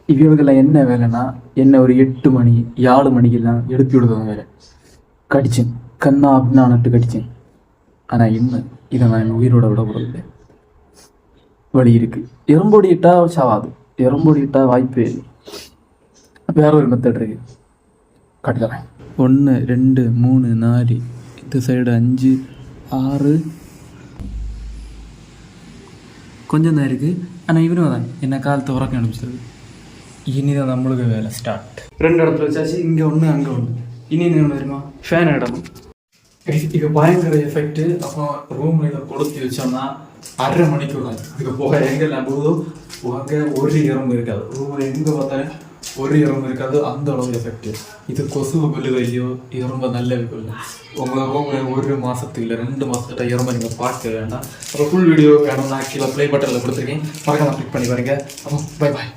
இவங்கெல்லாம் என்ன வேலைன்னா என்ன ஒரு 8 மணி 7 மணிக்கெல்லாம் எழுப்பி விடுறவங்க வேலை. கடிச்சேன் கண்ணா அப்படின்னா நட்டு கடிச்சேன். ஆனால் இன்னும் இதை நான் உயிரோட விட போகிறதில்லை. வழி இருக்கு. எறும்பொடியிட்டா சாவாது, எறும்பொடியிட்டா வாய்ப்பே இல்லை. வேற ஒரு மெத்தட் இருக்கு, கட்டுக்கிறேன். 1 2 3 4 இந்த சைடு 5 6 கொஞ்சம் தான் இருக்குது. ஆனால் இவனும் தான் என்ன காலத்தை உறக்க அனுப்பிச்சது. இனிதான் நம்மளுக்கு வேலை ஸ்டார்ட். 2 இடத்துல வச்சாச்சு, இங்கே ஒன்று அங்கே ஒன்று. இனி என்ன தெரியுமா, ஃபேன் இடணும். இது பயங்கர எஃபெக்ட். அப்போ ரூமில் இதை கொளுத்தி வச்சோம்னா 1/2 மணிக்கு வரும். இதுக்கு போக எங்கெல்லாம் போகுதோ அங்கே ஒரு எறும்பு இருக்காது. ரூமில் எங்கே பார்த்தாலும் ஒரு எறும்பு இருக்காது. அந்த அளவு எஃபெக்ட். இது கொசுவை கொல்லுதோ இல்லையோ, இது ரொம்ப நல்ல கொல்லு. உங்கள் ரூமில் 1 மாதத்துக்கு இல்லை 2 மாதத்துக்கிட்ட எறும்பை நீங்கள் பார்க்க வேண்டாம். அப்போ ஃபுல் வீடியோ வேணும்னா கீழே ப்ளே பட்டனில் கொடுத்துருக்கேன், மறக்காம கிளிக் பண்ணி பாருங்க. அப்போ பை பாய்.